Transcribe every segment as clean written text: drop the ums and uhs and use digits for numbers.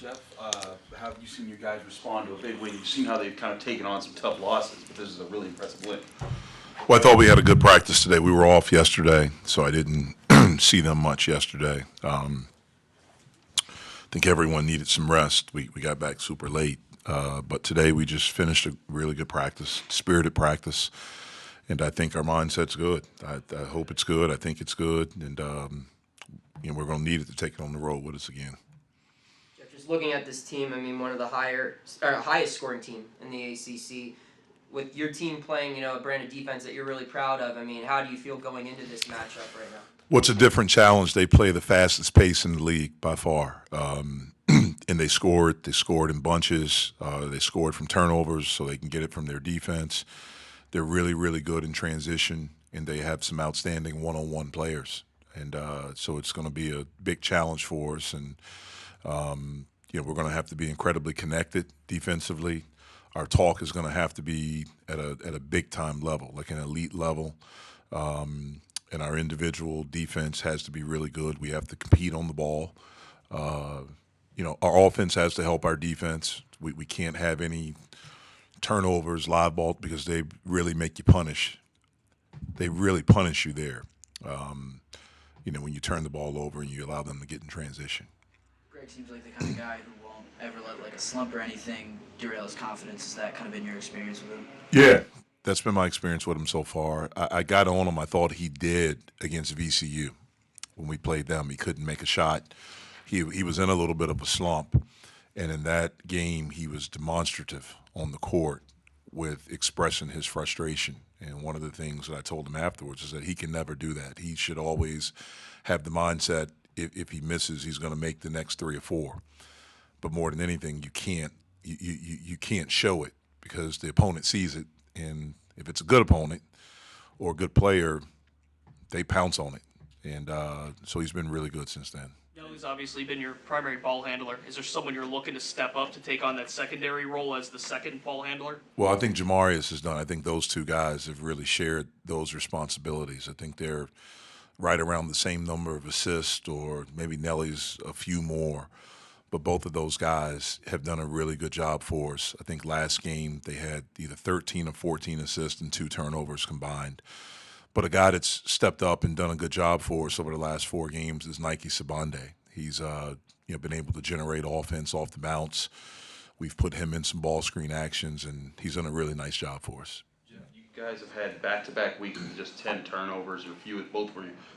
Jeff, how have you seen your guys respond to a big win? You've seen how they've kind of taken on some tough losses, but this is a really impressive win. Well, I thought we had a good practice today. We were off yesterday, so I didn't see them much yesterday. I think everyone needed some rest. We got back super late. But today we just finished a really good practice, spirited practice, and I think our mindset's good. I hope it's good. I think it's good, and we're going to need it to take it on the road with us again. Jeff, just looking at this team, I mean, one of the highest scoring team in the ACC. With your team playing, a brand of defense that you're really proud of, I mean, how do you feel going into this matchup right now? What's a different challenge? They play the fastest pace in the league by far, and they scored. They scored in bunches. They scored from turnovers, so they can get it from their defense. They're really, really good in transition, and they have some outstanding one-on-one players. And so it's going to be a big challenge for us. And we're going to have to be incredibly connected defensively. Our talk is going to have to be at a big time level, like an elite level. And our individual defense has to be really good. We have to compete on the ball. Our offense has to help our defense. We can't have any turnovers, live ball, because they really make you punish. They really punish you there. When you turn the ball over and you allow them to get in transition. Greg seems like the kind of guy who won't ever let like a slump or anything derail his confidence. Is that kind of been your experience with him? Yeah, that's been my experience with him so far. I got on him. I thought he did against VCU when we played them. He couldn't make a shot. He was in a little bit of a slump, and in that game he was demonstrative on the court with expressing his frustration. And one of the things that I told him afterwards is that he can never do that. He should always have the mindset if he misses, he's going to make the next 3 or 4. But more than anything, you can't show it because the opponent sees it, and if it's a good opponent or a good player, they pounce on it. And so he's been really good since then. Nelly's obviously been your primary ball handler. Is there someone you're looking to step up to take on that secondary role as the second ball handler? Well, I think Jamarius has done. I think those two guys have really shared those responsibilities. I think they're right around the same number of assists, or maybe Nelly's a few more. But both of those guys have done a really good job for us. I think last game they had either 13 or 14 assists and 2 turnovers combined. But a guy that's stepped up and done a good job for us over the last 4 games is Nike Sabande. He's been able to generate offense off the bounce. We've put him in some ball screen actions, and he's done a really nice job for us. Jeff, you guys have had back-to-back weeks with just 10 turnovers. Both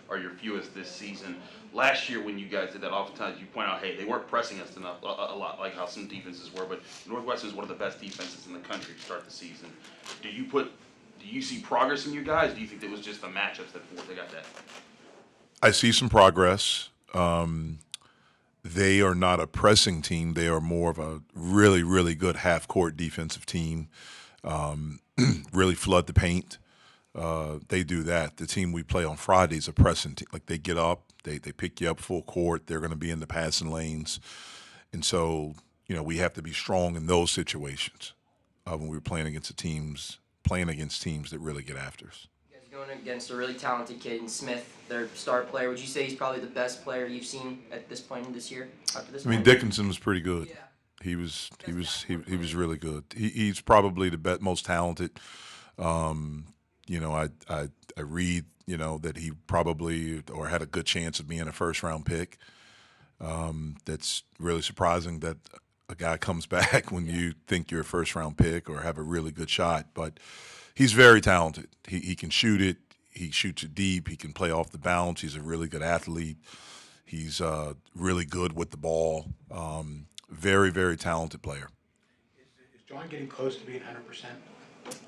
are your fewest this season. Last year when you guys did that, oftentimes you point out, hey, they weren't pressing us enough, a lot like how some defenses were, but Northwestern is one of the best defenses in the country to start the season. Do you see progress in you guys? Do you think it was just the matchups that they got that? I see some progress. They are not a pressing team. They are more of a really, really good half-court defensive team. Really flood the paint. They do that. The team we play on Friday is a pressing team. Like, they get up, they pick you up full court. They're going to be in the passing lanes. And so, we have to be strong in those situations when we're playing against teams that really get after us. You guys are going against a really talented kid in Smith, their star player. Would you say he's probably the best player you've seen at this point in this year? Dickinson was pretty good. Yeah. He was really good. He's probably the most talented. I read that he probably or had a good chance of being a first-round pick. That's really surprising that a guy comes back when you think you're a first-round pick or have a really good shot. But he's very talented. He can shoot it. He shoots it deep. He can play off the bounce. He's a really good athlete. He's really good with the ball. Very, very talented player. Is John getting close to being 100%?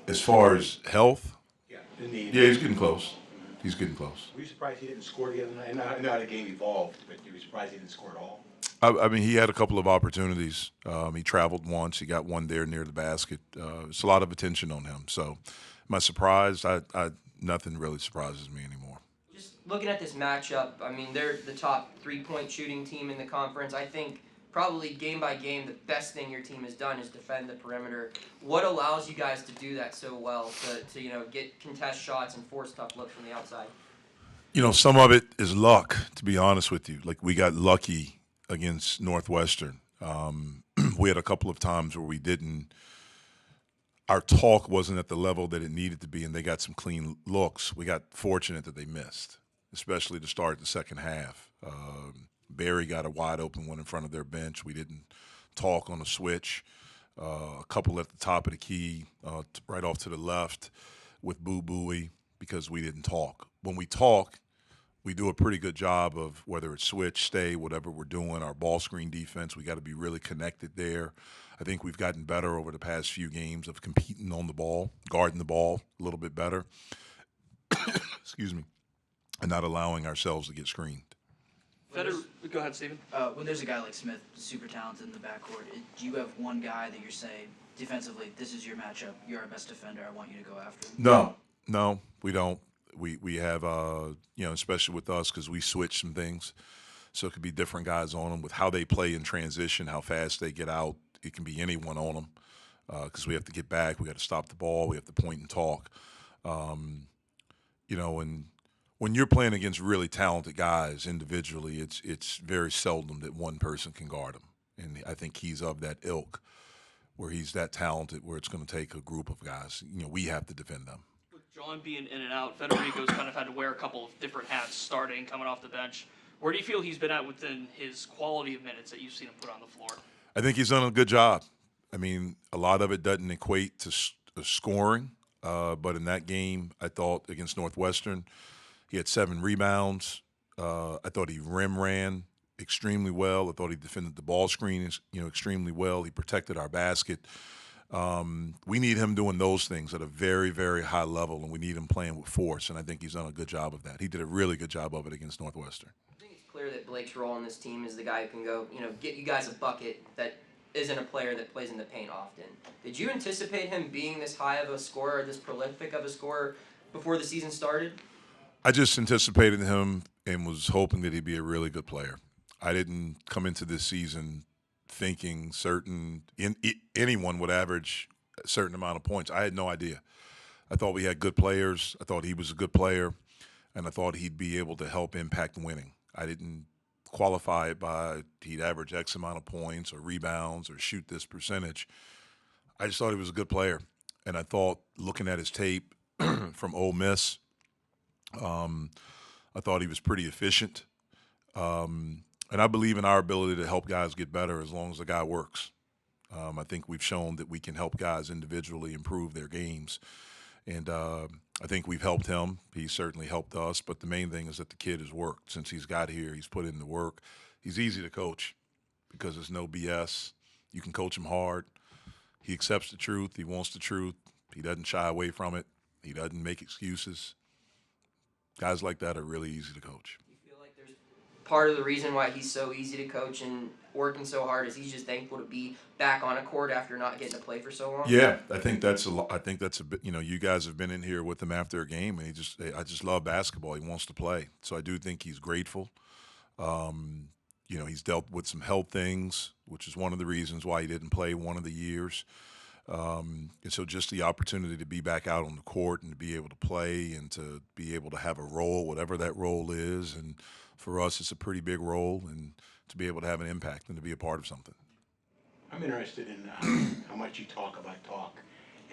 As far as health? Yeah. Yeah, Yeah, he's getting close. He's getting close. Were you surprised he didn't score the other night? I know how the game evolved, but you were surprised he didn't score at all? He had a couple of opportunities. He traveled once. He got one there near the basket. It's a lot of attention on him. So, am I surprised? Nothing really surprises me anymore. Just looking at this matchup, I mean, they're the top 3-point shooting team in the conference. I think probably game by game, the best thing your team has done is defend the perimeter. What allows you guys to do that so well, to get contest shots and force tough looks from the outside? Some of it is luck, to be honest with you. Like, we got lucky against Northwestern. We had a couple of times where our talk wasn't at the level that it needed to be, and they got some clean looks. We got fortunate that they missed, especially to start the second half. Barry got a wide open one in front of their bench. We didn't talk on a switch. A couple at the top of the key, right off to the left with Boo Booey because we didn't talk. When we talk, we do a pretty good job of whether it's switch, stay, whatever we're doing. Our ball screen defense, we got to be really connected there. I think we've gotten better over the past few games of competing on the ball, guarding the ball a little bit better. Excuse me. And not allowing ourselves to get screened. Go ahead, Steven. When there's a guy like Smith, super talented in the backcourt, do you have one guy that you're saying defensively, this is your matchup, you're our best defender, I want you to go after him? No, we don't. We have, especially with us because we switch some things. So it could be different guys on them with how they play in transition, how fast they get out. It can be anyone on them because we have to get back. We got to stop the ball. We have to point and talk. And when you're playing against really talented guys individually, it's very seldom that one person can guard them. And I think he's of that ilk where he's that talented where it's going to take a group of guys. We have to defend them. With John being in and out, Federico's kind of had to wear a couple of different hats starting, coming off the bench. Where do you feel he's been at within his quality of minutes that you've seen him put on the floor? I think he's done a good job. I mean, a lot of it doesn't equate to scoring, but in that game, I thought against Northwestern, he had 7 rebounds. I thought he rim ran extremely well. I thought he defended the ball screen, extremely well. He protected our basket. We need him doing those things at a very, very high level, and we need him playing with force, and I think he's done a good job of that. He did a really good job of it against Northwestern. I think it's clear that Blake's role on this team is the guy who can go, get you guys a bucket that isn't a player that plays in the paint often. Did you anticipate him being this high of a scorer, this prolific of a scorer before the season started? I just anticipated him and was hoping that he'd be a really good player. I didn't come into this season thinking anyone would average a certain amount of points. I had no idea. I thought we had good players. I thought he was a good player, and I thought he'd be able to help impact winning. I didn't qualify it by he'd average X amount of points or rebounds or shoot this percentage. I just thought he was a good player, and I thought looking at his tape from Ole Miss, I thought he was pretty efficient. And I believe in our ability to help guys get better as long as the guy works. I think we've shown that we can help guys individually improve their games. And I think we've helped him. He's certainly helped us. But the main thing is that the kid has worked. Since he's got here, he's put in the work. He's easy to coach because there's no BS. You can coach him hard. He accepts the truth. He wants the truth. He doesn't shy away from it. He doesn't make excuses. Guys like that are really easy to coach. You feel like there's part of the reason why he's so easy to coach and working so hard is he's just thankful to be back on a court after not getting to play for so long? Yeah, I think that's a bit. You guys have been in here with him after a game, and I just love basketball. He wants to play, so I do think he's grateful. He's dealt with some health things, which is one of the reasons why he didn't play one of the years. And so just the opportunity to be back out on the court and to be able to play and to be able to have a role, whatever that role is. And for us, it's a pretty big role, and to be able to have an impact and to be a part of something. I'm interested in how much you talk about talk.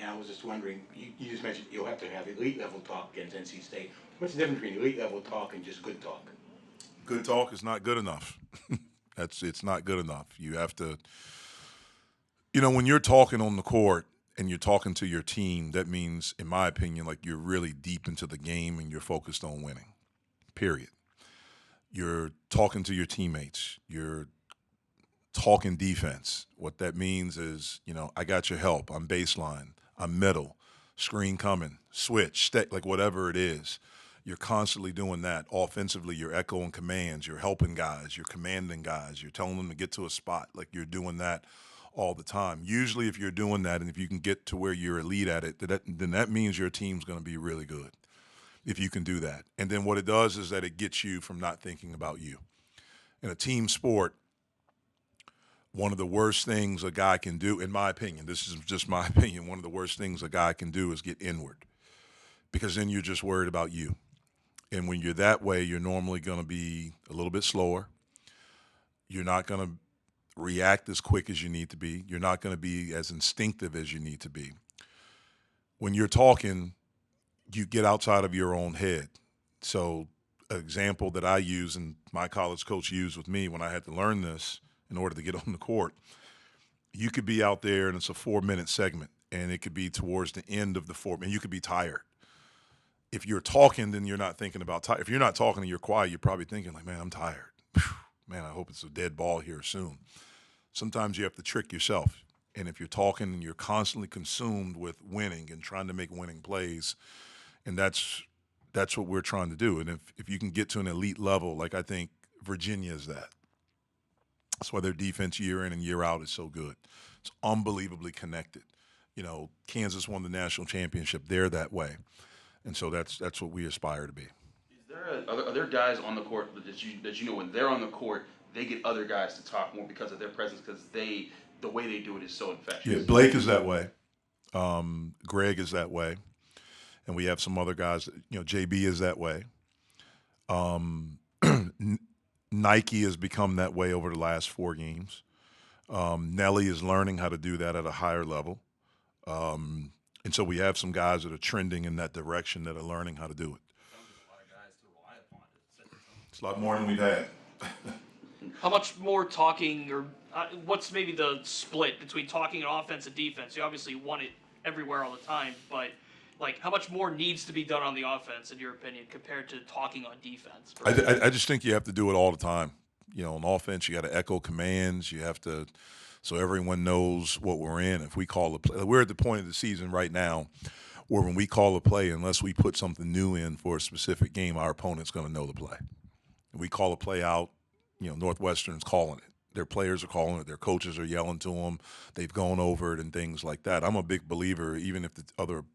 And I was just wondering, you just mentioned you'll have to have elite level talk against NC State. What's the difference between elite level talk and just good talk? Good talk is not good enough. It's not good enough. You have to, when you're talking on the court and you're talking to your team, that means, in my opinion, like you're really deep into the game and you're focused on winning, period. You're talking to your teammates. You're talking defense. What that means is, I got your help. I'm baseline. I'm middle. Screen coming. Switch. Step, like whatever it is. You're constantly doing that. Offensively, you're echoing commands. You're helping guys. You're commanding guys. You're telling them to get to a spot. Like you're doing that all the time. Usually if you're doing that and if you can get to where you're elite at it, then that means your team's going to be really good if you can do that. And then what it does is that it gets you from not thinking about you. In a team sport, one of the worst things a guy can do, in my opinion, this is just my opinion, one of the worst things a guy can do is get inward, because then you're just worried about you. And when you're that way, you're normally going to be a little bit slower. You're not going to react as quick as you need to be. You're not going to be as instinctive as you need to be. When you're talking, you get outside of your own head. So an example that I use and my college coach used with me when I had to learn this in order to get on the court, you could be out there and it's a 4-minute segment and it could be towards the end of the 4 minutes. You could be tired. If you're talking, then you're not thinking about tired. If you're not talking and you're quiet, you're probably thinking like, man, I'm tired. Man, I hope it's a dead ball here soon. Sometimes you have to trick yourself. And if you're talking and you're constantly consumed with winning and trying to make winning plays, and that's what we're trying to do. And if you can get to an elite level, like I think Virginia is that. That's why their defense year in and year out is so good. It's unbelievably connected. You know, Kansas won the national championship. They're that way. And so that's what we aspire to be. Are there guys on the court that you know when they're on the court, they get other guys to talk more because of their presence, because the way they do it is so infectious? Yeah, Blake is that way. Greg is that way. And we have some other guys, you know, JB is that way. Nike has become that way over the last 4 games. Nelly is learning how to do that at a higher level. And so we have some guys that are trending in that direction that are learning how to do it. It's a lot more than we've had. How much more talking, or what's maybe the split between talking and offense and defense? You obviously want it everywhere all the time, but like how much more needs to be done on the offense, in your opinion, compared to talking on defense? I just think you have to do it all the time. You know, on offense, you got to echo commands. You have to, so everyone knows what we're in. If we call a play, we're at the point of the season right now where when we call a play, unless we put something new in for a specific game, our opponent's going to know the play. We call a play out, you know, Northwestern's calling it. Their players are calling it. Their coaches are yelling to them. They've gone over it and things like that. I'm a big believer, even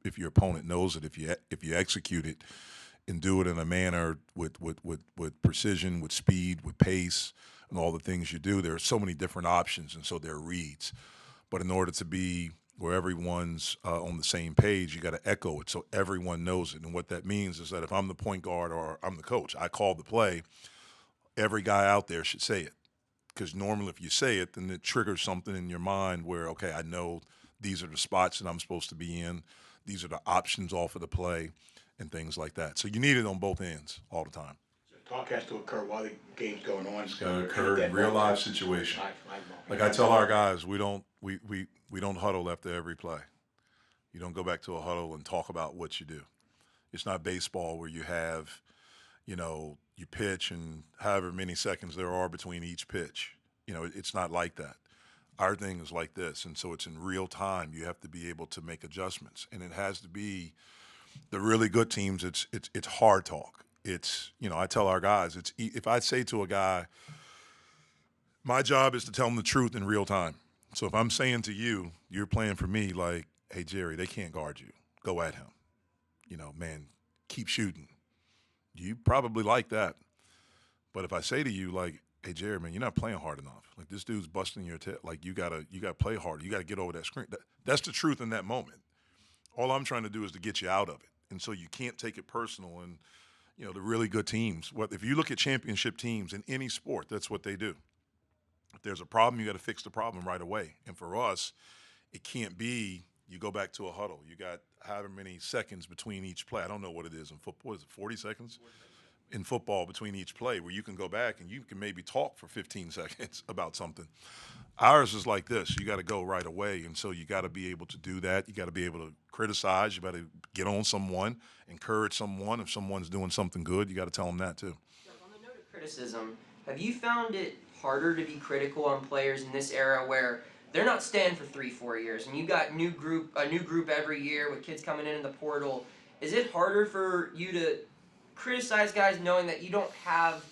if your opponent knows it, if you execute it and do it in a manner with precision, with speed, with pace, and all the things you do, there are so many different options, and so there are reads. But in order to be where everyone's on the same page, you got to echo it so everyone knows it. And what that means is that if I'm the point guard or I'm the coach, I call the play, every guy out there should say it. Because normally if you say it, then it triggers something in your mind where, okay, I know these are the spots that I'm supposed to be in. These are the options off of the play and things like that. So you need it on both ends all the time. Talk has to occur while the game's going on. It's got to occur in real life situation. Like I tell our guys, we don't huddle after every play. You don't go back to a huddle and talk about what you do. It's not baseball where you have, you know, you pitch and however many seconds there are between each pitch. You know, it's not like that. Our thing is like this, and so it's in real time. You have to be able to make adjustments, and it has to be the really good teams. It's hard talk. It's, you know, I tell our guys, if I say to a guy, my job is to tell them the truth in real time. So if I'm saying to you, you're playing for me, like, hey, Jerry, they can't guard you. Go at him. You know, man, keep shooting. You probably like that. But if I say to you, like, hey, Jerry, man, you're not playing hard enough. Like, this dude's busting your tail. Like, you gotta play harder. You got to get over that screen. That's the truth in that moment. All I'm trying to do is to get you out of it. And so you can't take it personal. And, you know, the really good teams, if you look at championship teams in any sport, that's what they do. If there's a problem, you got to fix the problem right away. And for us, it can't be you go back to a huddle. You got however many seconds between each play. I don't know what it is in football. What is it, 40 seconds? In football between each play where you can go back and you can maybe talk for 15 seconds about something. Ours is like this. You got to go right away. And so you got to be able to do that. You got to be able to criticize. You got to get on someone, encourage someone. If someone's doing something good, you got to tell them that too. On the note of criticism, have you found it harder to be critical on players in this era where they're not staying for 3-4 years and you got a new group every year with kids coming in the portal? Is it harder for you to criticize guys knowing that you don't have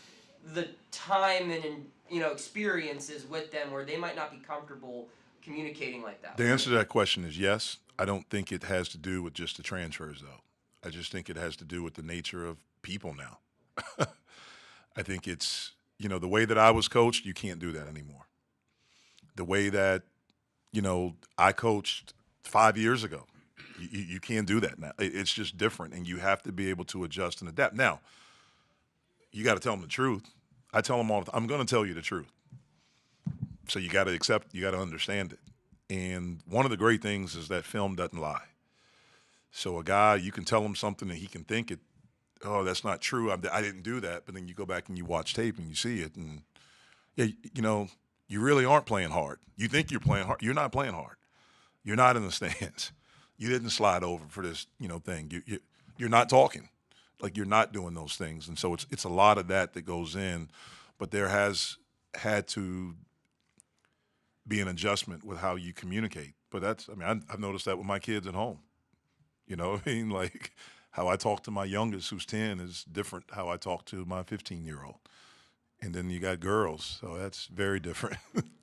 the time and, you know, experiences with them where they might not be comfortable communicating like that? The answer to that question is yes. I don't think it has to do with just the transfers, though. I just think it has to do with the nature of people now. I think it's, you know, the way that I was coached, you can't do that anymore. The way that, you know, I coached 5 years ago, you can't do that now. It's just different, and you have to be able to adjust and adapt. Now, you got to tell them the truth. I tell them all the time, I'm going to tell you the truth. So you got to accept, you got to understand it. And one of the great things is that film doesn't lie. So a guy, you can tell him something and he can think it, oh, that's not true. I didn't do that. But then you go back and you watch tape and you see it. And, yeah, you know, you really aren't playing hard. You think you're playing hard. You're not playing hard. You're not in the stands. You didn't slide over for this, thing. You're not talking. Like, you're not doing those things. And so it's a lot of that goes in. But there has had to be an adjustment with how you communicate. But I've noticed that with my kids at home. You know what I mean? Like, how I talk to my youngest, who's 10, is different how I talk to my 15-year-old. And then you got girls, so that's very different,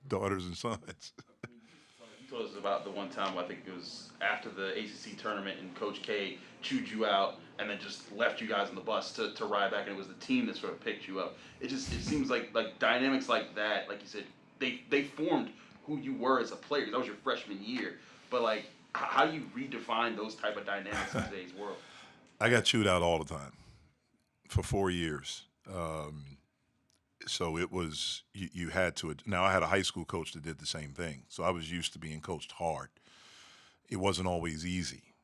daughters and sons. You told us about the one time, I think it was after the ACC tournament, and Coach K chewed you out and then just left you guys on the bus to ride back, and it was the team that sort of picked you up. It seems like dynamics like that, like you said, they formed who you were as a player. That was your freshman year. But, like, how do you redefine those type of dynamics in today's world? I got chewed out all the time for 4 years. So it was, you had to. Now, I had a high school coach that did the same thing. So I was used to being coached hard. It wasn't always easy,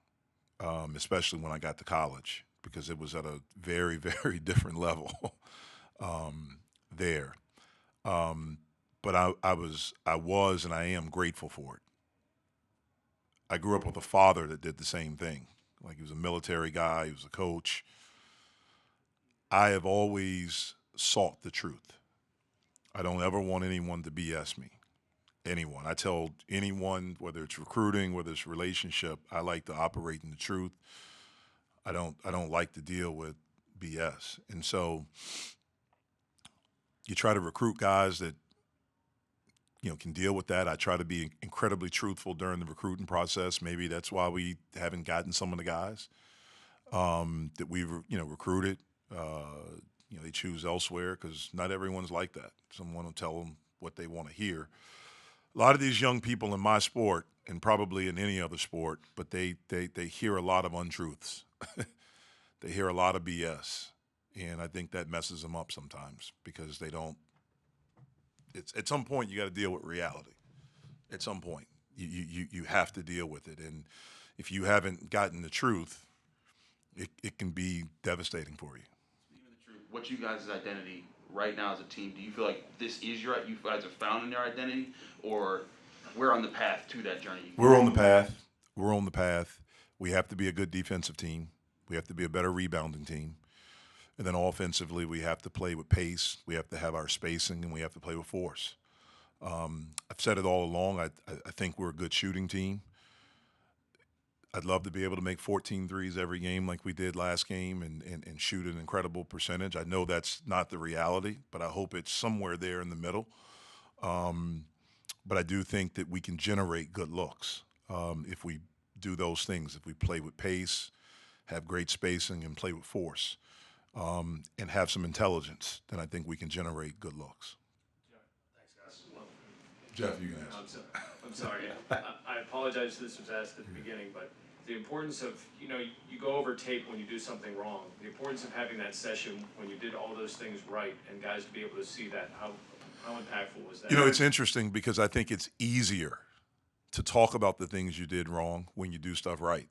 especially when I got to college, because it was at a very, very different level there. But I was and I am grateful for it. I grew up with a father that did the same thing. Like, he was a military guy, he was a coach. I have always sought the truth. I don't ever want anyone to BS me. Anyone. I tell anyone, whether it's recruiting, whether it's relationship, I like to operate in the truth. I don't like to deal with BS. And so you try to recruit guys that can deal with that. I try to be incredibly truthful during the recruiting process. Maybe that's why we haven't gotten some of the guys that we've recruited. They choose elsewhere because not everyone's like that. Someone will tell them what they want to hear. A lot of these young people in my sport, and probably in any other sport, but they hear a lot of untruths. They hear a lot of BS, and I think that messes them up sometimes because they don't. At some point you got to deal with reality. At some point, you have to deal with it, and if you haven't gotten the truth, it can be devastating for you. Speaking of the truth, what's you guys' identity right now as a team? Do you feel like this is you guys have found in your identity, or we're on the path to that journey? We're on the path. We're on the path. We have to be a good defensive team. We have to be a better rebounding team. And then offensively, we have to play with pace. We have to have our spacing, and we have to play with force. I've said it all along. I think we're a good shooting team. I'd love to be able to make 14 threes every game like we did last game and shoot an incredible percentage. I know that's not the reality, but I hope it's somewhere there in the middle. But I do think that we can generate good looks if we do those things, if we play with pace, have great spacing, and play with force. And have some intelligence, then I think we can generate good looks. Thanks, guys. Well, Jeff, you can ask. I'm sorry. I apologize if this was asked at the beginning, but the importance of, you go over tape when you do something wrong. The importance of having that session when you did all those things right, and guys to be able to see that, how impactful was that? It's interesting because I think it's easier to talk about the things you did wrong when you do stuff right.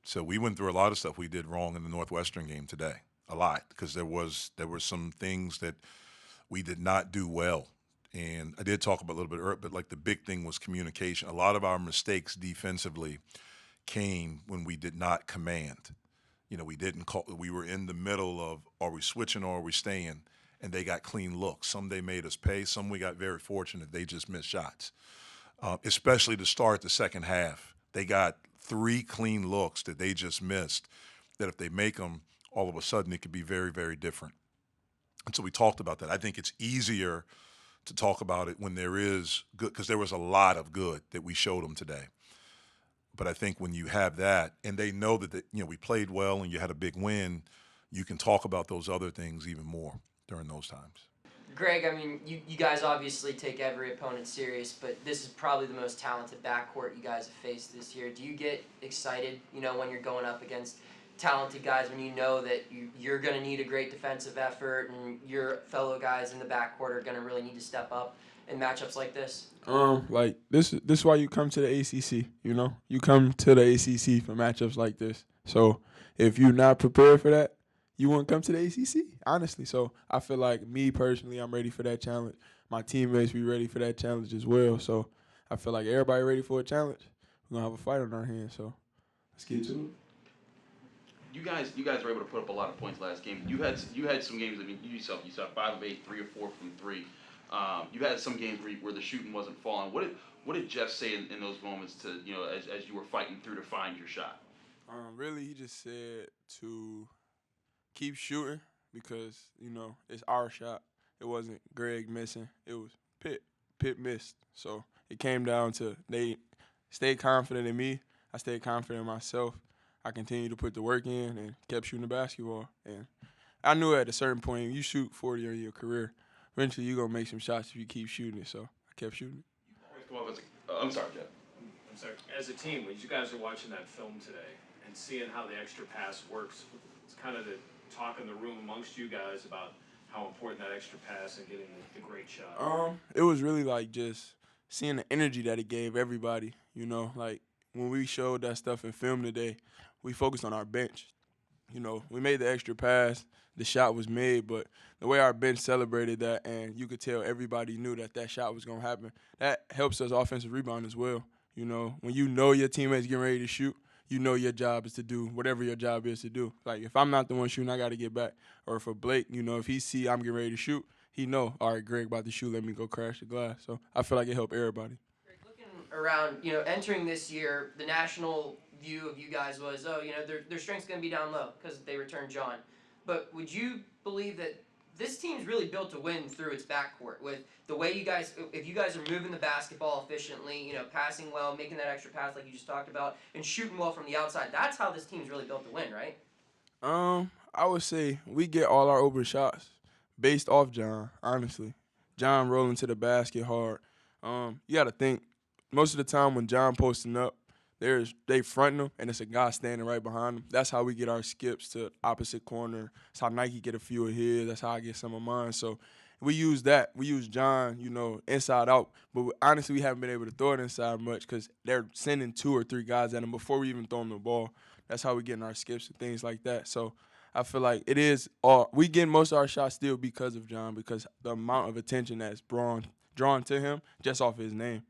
So we went through a lot of stuff we did wrong in the Northwestern game today. A lot, because there were some things that we did not do well. And I did talk about a little bit earlier, but like the big thing was communication. A lot of our mistakes defensively came when we did not command. We didn't call. We were in the middle of, are we switching or are we staying? And they got clean looks. Some they made us pay. Some we got very fortunate. They just missed shots. Especially to start the second half. They got 3 clean looks that they just missed, that if they make them, all of a sudden it could be very, very different. And so we talked about that. I think it's easier to talk about it when there is good, because there was a lot of good that we showed them today. But I think when you have that, and they know that we played well and you had a big win, you can talk about those other things even more during those times. Greg, I mean, you guys obviously take every opponent serious, but this is probably the most talented backcourt you guys have faced this year. Do you get excited, when you're going up against talented guys, when you know that you're going to need a great defensive effort and your fellow guys in the backcourt are going to really need to step up? in matchups like this? Like this is why you come to the ACC. You know, you come to the ACC for matchups like this. So if you're not prepared for that, you won't come to the ACC. Honestly, so I feel like me personally, I'm ready for that challenge. My teammates be ready for that challenge as well. So I feel like everybody ready for a challenge. We're gonna have a fight on our hands. So let's get to it. You guys were able to put up a lot of points last game. You had some games. I mean, you saw 5 of 8, 3 or 4 from 3. You had some games where the shooting wasn't falling. What did Jeff say in those moments to as you were fighting through to find your shot? Really, he just said to keep shooting because it's our shot. It wasn't Greg missing. It was Pitt. Pitt missed. So it came down to they stayed confident in me. I stayed confident in myself. I continued to put the work in and kept shooting the basketball. And I knew at a certain point, you shoot 40 in your career, eventually you're going to make some shots if you keep shooting it. So I kept shooting it. I'm sorry, Jeff. I'm sorry. As a team, when you guys are watching that film today and seeing how the extra pass works, it's kind of the talk in the room amongst you guys about how important that extra pass and getting the great shot. It was really like just seeing the energy that it gave everybody. Like when we showed that stuff in film today, we focused on our bench. We made the extra pass, the shot was made, but the way our bench celebrated that, and you could tell everybody knew that shot was going to happen, that helps us offensive rebound as well. When you know your teammates getting ready to shoot, your job is to do whatever your job is to do. Like, if I'm not the one shooting, I got to get back. Or for Blake, if he see I'm getting ready to shoot, he know, all right, Greg about to shoot, let me go crash the glass. So I feel like it helped everybody. Greg, looking around, entering this year, the national view of you guys was, their strength's going to be down low because they returned John. But would you believe that this team's really built to win through its backcourt with the way if you guys are moving the basketball efficiently, passing well, making that extra pass like you just talked about, and shooting well from the outside, that's how this team's really built to win, right? I would say we get all our open shots based off John, honestly. John rolling to the basket hard. You got to think, most of the time when John posting up, they fronting him, and it's a guy standing right behind him. That's how we get our skips to opposite corner. That's how Nike get a few of his. That's how I get some of mine. So we use that. We use John, inside out. But honestly, we haven't been able to throw it inside much because they're sending 2 or 3 guys at him before we even throw him the ball. That's how we getting our skips and things like that. So I feel like it is we get most of our shots still because of John, because the amount of attention that's drawn to him just off his name.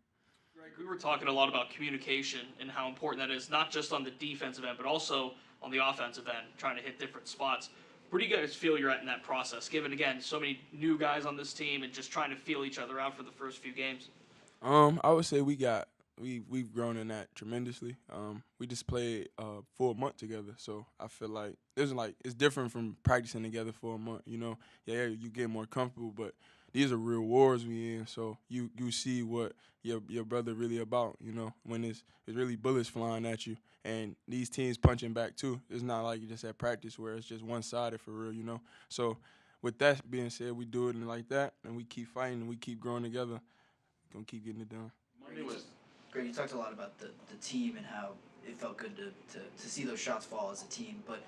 Greg, we were talking a lot about communication and how important that is, not just on the defensive end, but also on the offensive end, trying to hit different spots. Where do you guys feel you're at in that process, given, again, so many new guys on this team and just trying to feel each other out for the first few games? I would say we've grown in that tremendously. We just played for a month together, so I feel like it's different from practicing together for a month. Yeah, you get more comfortable, but these are real wars we in. So you see what your brother really about. When it's really bullets flying at you, and these teams punching back too. It's not like you just at practice where it's just one sided for real. So with that being said, we do it like that, and we keep fighting and we keep growing together. Gonna keep getting it done. Greg, you talked a lot about the team and how it felt good to see those shots fall as a team. But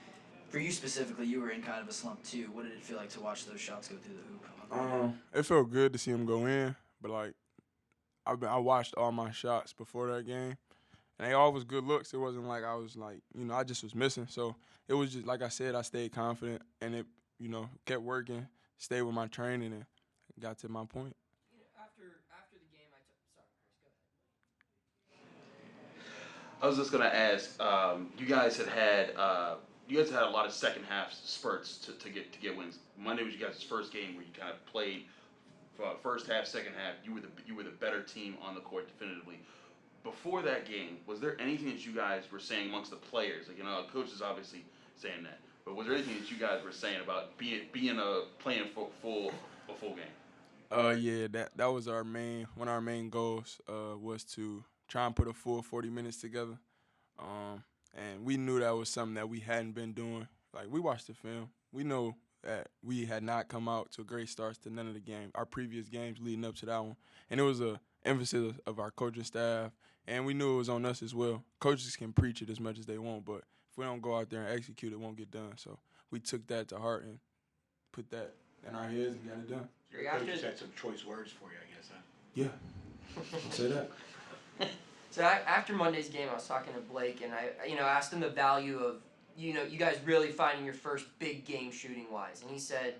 for you specifically, you were in kind of a slump too. What did it feel like to watch those shots go through the hoop? It felt good to see them go in, but like I watched all my shots before that game, and they all was good looks. It wasn't like I was like I just was missing. So it was just like I said, I stayed confident, and it kept working, stayed with my training, and got to my point. After the game, sorry, Chris, go ahead. I was just gonna ask. You guys had a lot of second half spurts to get wins. Monday was you guys' first game where you kind of played first half, second half. You were the better team on the court definitively. Before that game, was there anything that you guys were saying amongst the players? Like, coach is obviously saying that, but was there anything that you guys were saying about playing a full game? Yeah, that was one of our main goals was to try and put a full 40 minutes together. And we knew that was something that we hadn't been doing. Like, we watched the film. We know that we had not come out to great starts to none of the games, our previous games leading up to that one. And it was a emphasis of our coaching staff, and we knew it was on us as well. Coaches can preach it as much as they want, but if we don't go out there and execute, it won't get done. So we took that to heart and put that in our heads and got it done. Your coach just had some choice words for you, I guess, huh? Yeah. I'll say that. So after Monday's game, I was talking to Blake, and I asked him the value of you guys really finding your first big game shooting wise, and he said,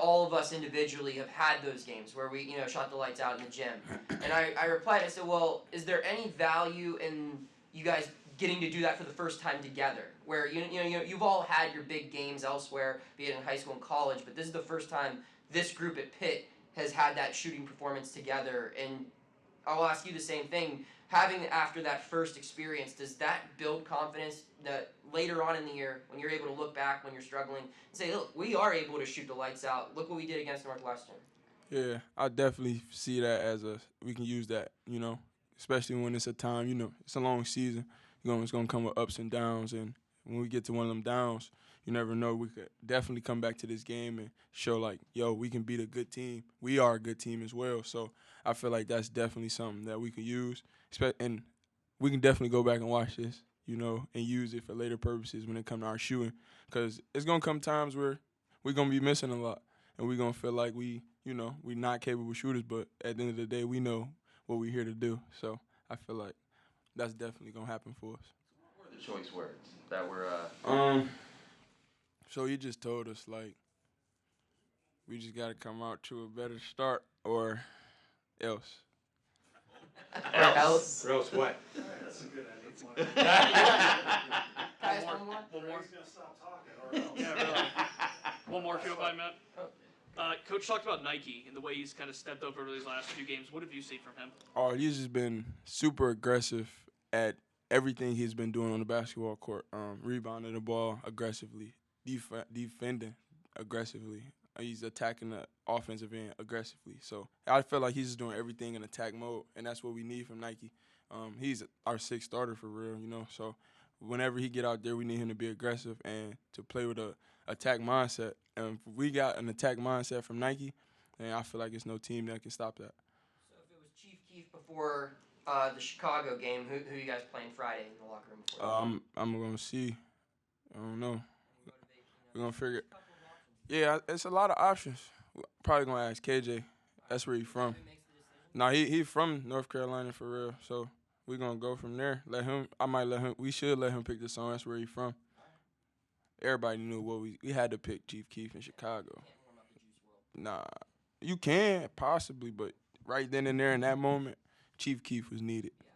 all of us individually have had those games where we shot the lights out in the gym, and I replied, I said, well, is there any value in you guys getting to do that for the first time together, where you've all had your big games elsewhere, be it in high school and college, but this is the first time this group at Pitt has had that shooting performance together, and I'll ask you the same thing. Having after that first experience, does that build confidence that later on in the year, when you're able to look back when you're struggling and say, look, we are able to shoot the lights out. Look what we did against Northwestern. Yeah, I definitely see that as we can use that, especially when it's a time, it's a long season. It's gonna come with ups and downs, and when we get to one of them downs, you never know. We could definitely come back to this game and show like, yo, we can beat a good team. We are a good team as well. So I feel like that's definitely something that we can use, and we can definitely go back and watch this, and use it for later purposes when it comes to our shooting, because it's gonna come times where we're gonna be missing a lot, and we're gonna feel like we're not capable shooters. But at the end of the day, we know what we're here to do. So I feel like that's definitely gonna happen for us. What were the choice words that were? So he just told us like we just gotta come out to a better start or else. Else. Or else what? Guys, one more? One more. Yeah, really. One more if you don't mind, Matt. Coach talked about Nike and the way he's kind of stepped up over these last few games. What have you seen from him? Oh, he's just been super aggressive at everything he's been doing on the basketball court. Rebounding the ball aggressively, defending aggressively. He's attacking the offensive end aggressively. So I feel like he's just doing everything in attack mode, and that's what we need from Nike. He's our sixth starter for real, So whenever he get out there, we need him to be aggressive and to play with a attack mindset. And if we got an attack mindset from Nike, then I feel like it's no team that can stop that. So if it was Chief Keef before the Chicago game, who you guys playing Friday in the locker room before? I'm gonna see. I don't know. We're gonna figure. Yeah, it's a lot of options. Probably gonna ask KJ. That's where he's from. Nah, he from North Carolina for real. So we're gonna go from there. We should let him pick the song. That's where he's from. Everybody knew what we had to pick Chief Keef in Chicago. Nah, you can possibly, but right then and there in that moment, Chief Keef was needed.